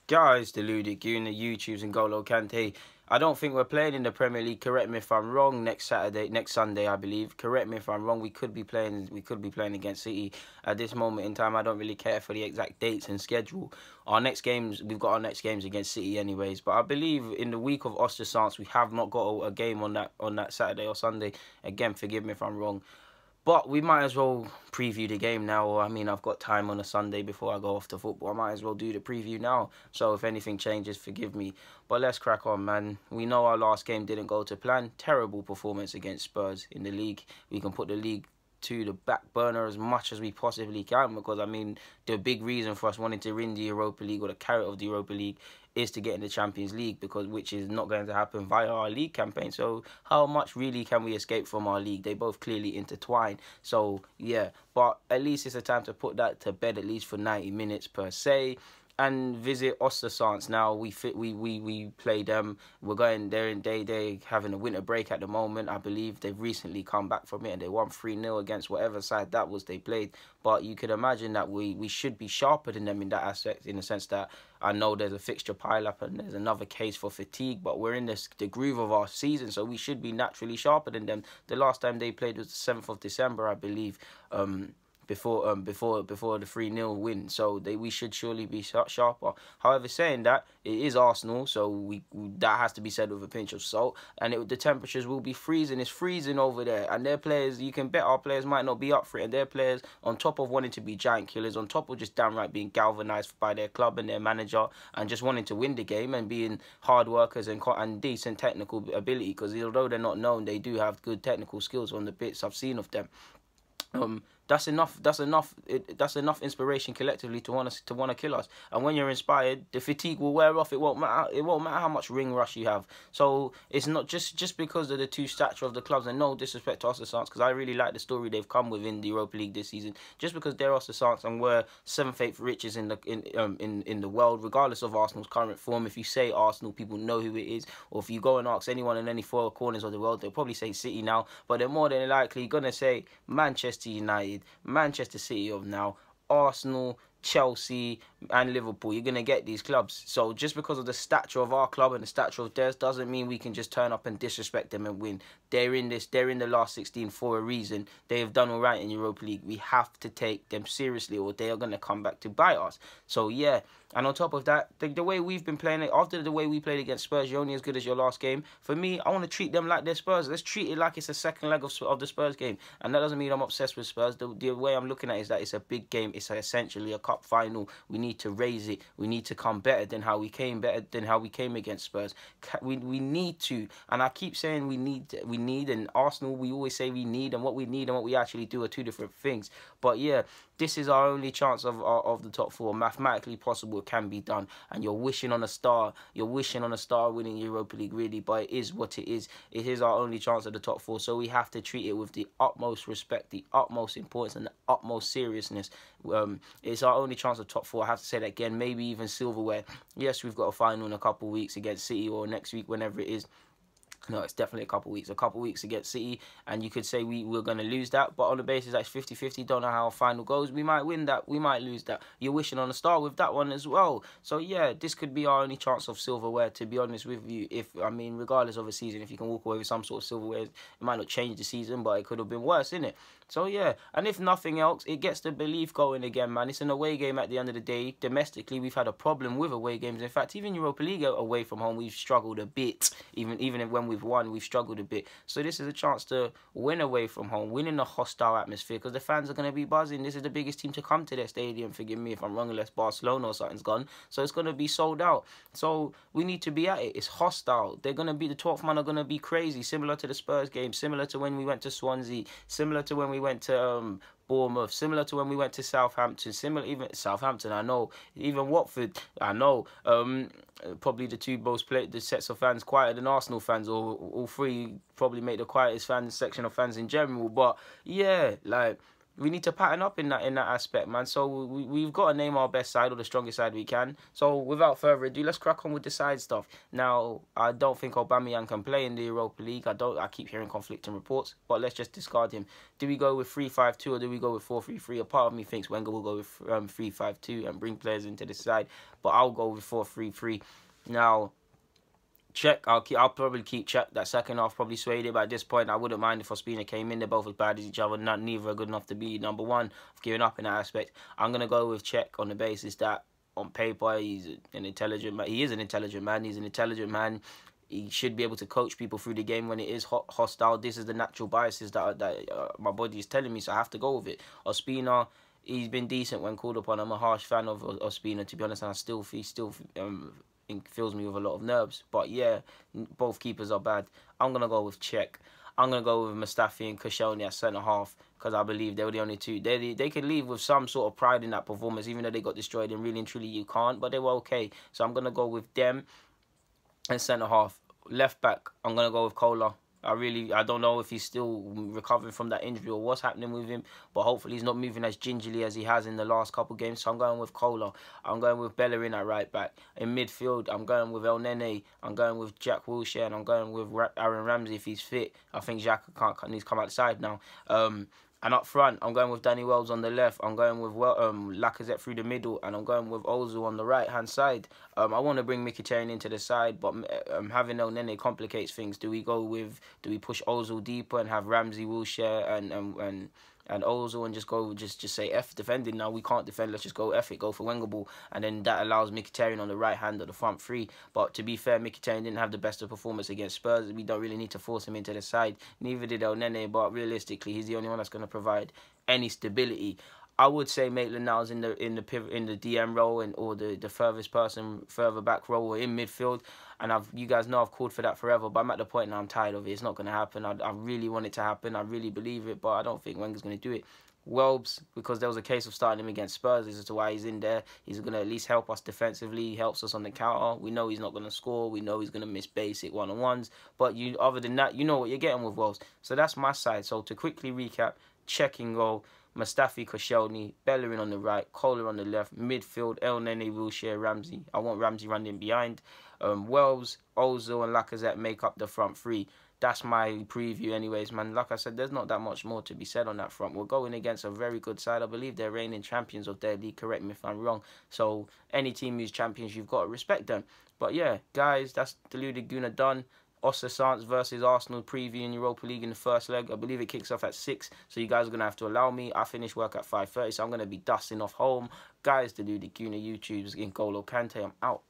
Guys, deluded, you in the YouTubes and Golo Kante. I don't think we're playing in the Premier League. Correct me if I'm wrong. Next Sunday, I believe. Correct me if I'm wrong. We could be playing against City at this moment in time. I don't really care for the exact dates and schedule. We've got our next games against City anyways. But I believe in the week of OSTERSUNDS, we have not got a game on that Saturday or Sunday. Again, forgive me if I'm wrong. But we might as well preview the game now. Or, I mean, I've got time on a Sunday before I go off to football. I might as well do the preview now. So if anything changes, forgive me. But let's crack on, man. We know our last game didn't go to plan. Terrible performance against Spurs in the league. We can put the league to the back burner as much as we possibly can, because I mean the big reason for us wanting to win the Europa League, or the carrot of the Europa League, is to get in the Champions League, which is not going to happen via our league campaign. So how much really can we escape from our league? They both clearly intertwine. So yeah, but at least it's a time to put that to bed, at least for 90 minutes per se, and visit OSTERSUNDS. Now we play them. We're going there, and they having a winter break at the moment. I believe they've recently come back from it, and they won 3-0 against whatever side that was they played. But you could imagine that we should be sharper than them in that aspect, in the sense that I know there's a fixture pile up and there's another case for fatigue, but we're in the groove of our season, so we should be naturally sharper than them. The last time they played was the 7th of December, I believe. Before the 3-0 win, so we should surely be sharper. However, saying that, it is Arsenal, so that has to be said with a pinch of salt. And the temperatures will be freezing. It's freezing over there, and their players, you can bet our players might not be up for it. And their players, on top of wanting to be giant killers, on top of just downright being galvanised by their club and their manager, and just wanting to win the game and being hard workers and decent technical ability, because although they're not known, they do have good technical skills on the bits I've seen of them. That's enough inspiration collectively to want to kill us. And when you're inspired, the fatigue will wear off. It won't matter how much ring rush you have. So it's not just because of the two stature of the clubs, and no disrespect to OSTERSUNDS, because I really like the story they've come with in the Europa League this season. Just because they're OSTERSUNDS and we're 7th, 8th richest in the world, regardless of Arsenal's current form. If you say Arsenal, people know who it is. Or if you go and ask anyone in any four corners of the world, they'll probably say City now, but they're more than likely gonna say Manchester United, Manchester City of now, Arsenal, Chelsea and Liverpool. You're going to get these clubs. So just because of the stature of our club and the stature of theirs doesn't mean we can just turn up and disrespect them and win. They're in the last 16 for a reason. They have done all right in Europa League. We have to take them seriously, or they are going to come back to bite us. So yeah, and on top of that, the way we've been playing it, after the way we played against Spurs, you're only as good as your last game. For me, I want to treat them like they're Spurs. Let's treat it like it's a second leg of the Spurs game. And that doesn't mean I'm obsessed with Spurs. The way I'm looking at it is that it's a big game. It's essentially a cup final. We need to raise it. We need to come better than how we came against Spurs. We need to, and I keep saying we need, and Arsenal, we always say we need, and what we need and what we actually do are two different things. But yeah, this is our only chance of the top four. Mathematically possible, it can be done, and you're wishing on a star. You're wishing on a star winning Europa League, really, but it is what it is. It is our only chance at the top four, so we have to treat it with the utmost respect, the utmost importance, and the utmost seriousness. It's our only chance of top four. I have to say that again, maybe even silverware. Yes, we've got a final in a couple of weeks against City, or next week, whenever it is. No, it's definitely a couple of weeks against City, and you could say we're going to lose that, but on the basis that it's 50-50, don't know how our final goes, we might win that, we might lose that. You're wishing on a star with that one as well. So yeah, this could be our only chance of silverware, to be honest with you. Regardless of a season, if you can walk away with some sort of silverware, it might not change the season, but it could have been worse, innit? So yeah, and if nothing else, it gets the belief going again, man. It's an away game at the end of the day. Domestically, we've had a problem with away games. In fact, even Europa League away from home, we've struggled a bit. Even when we've won, we've struggled a bit. So this is a chance to win away from home, win in a hostile atmosphere, because the fans are going to be buzzing. This is the biggest team to come to their stadium. Forgive me if I'm wrong, unless Barcelona or something's gone. So it's going to be sold out. So we need to be at it. It's hostile. They're going to be, the 12th man are going to be crazy, similar to the Spurs game, similar to when we went to Swansea, similar to when we went to Bournemouth, similar to when we went to Southampton, even Southampton, I know, even Watford, I know, probably the two most the sets of fans quieter than Arsenal fans, or all three probably make the quietest section of fans in general. But yeah, like, we need to pattern up in that aspect, man. So we've got to name our best side or the strongest side we can. So without further ado, let's crack on with the side stuff. Now, I don't think Aubameyang can play in the Europa League. I keep hearing conflicting reports, but let's just discard him. Do we go with 3-5-2 or do we go with 4-3-3? A part of me thinks Wenger will go with 3-5-2 and bring players into the side, but I'll go with 4-3-3. Now, Czech, I'll probably keep Czech. That second half probably swayed it, but at this point, I wouldn't mind if Ospina came in. They're both as bad as each other. Neither are good enough to be number one. I've given up in that aspect. I'm going to go with Czech on the basis that, on paper, he's an intelligent man. He is an intelligent man. He's an intelligent man. He should be able to coach people through the game when it is hostile. This is the natural biases that my body is telling me, so I have to go with it. Ospina, he's been decent when called upon. I'm a harsh fan of Ospina, to be honest, and I still fills me with a lot of nerves. But yeah, both keepers are bad. I'm going to go with Czech. I'm going to go with Mustafi and Koscielny at centre-half because I believe they were the only two. They could leave with some sort of pride in that performance, even though they got destroyed, and really and truly you can't, but they were okay. So I'm going to go with them and centre-half. Left back, I'm going to go with Kohler. I don't know if he's still recovering from that injury or what's happening with him, but hopefully he's not moving as gingerly as he has in the last couple games. So I'm going with Kohler. I'm going with Bellerin at right back. In midfield, I'm going with El Nene. I'm going with Jack Wilshere, and I'm going with Aaron Ramsey if he's fit. I think Jack needs to come outside now. And up front, I'm going with Danny Wells on the left. I'm going with Lacazette through the middle. And I'm going with Ozil on the right-hand side. I want to bring Mkhitaryan into the side, but having El Nene complicates things. Do we push Ozil deeper and have Ramsey, Wilshere, and Ozil and just say F defending? Now we can't defend, let's just go F it, go for Wenger ball, and then that allows Mkhitaryan on the right hand of the front three. But to be fair, Mkhitaryan didn't have the best of performance against Spurs. We don't really need to force him into the side. Neither did El Nene, but realistically, he's the only one that's going to provide any stability. I would say Maitland-Niles in the DM role or the furthest person further back role or in midfield, and you guys know I've called for that forever, but I'm at the point now I'm tired of it. It's not going to happen. I really want it to happen. I really believe it, but I don't think Wenger's going to do it. Welbs, because there was a case of starting him against Spurs, this is why he's in there. He's going to at least help us defensively. He helps us on the counter. We know he's not going to score. We know he's going to miss basic one-on-ones, but other than that, you know what you're getting with Welbs. So that's my side. So to quickly recap, checking goal, Mustafi, Koscielny, Bellerin on the right, Kohler on the left, midfield, El Nene, Wilshere, Ramsey. I want Ramsey running behind. Wells, Ozil and Lacazette make up the front three. That's my preview anyways, man. Like I said, there's not that much more to be said on that front. We're going against a very good side. I believe they're reigning champions of their league. Correct me if I'm wrong. So any team who's champions, you've got to respect them. But yeah, guys, that's the Luna done. OSTERSUNDS versus Arsenal preview in Europa League in the first leg. I believe it kicks off at 6, so you guys are going to have to allow me. I finish work at 5:30, so I'm going to be dusting off home. Guys, the Guna YouTube's in Golo Kante. I'm out.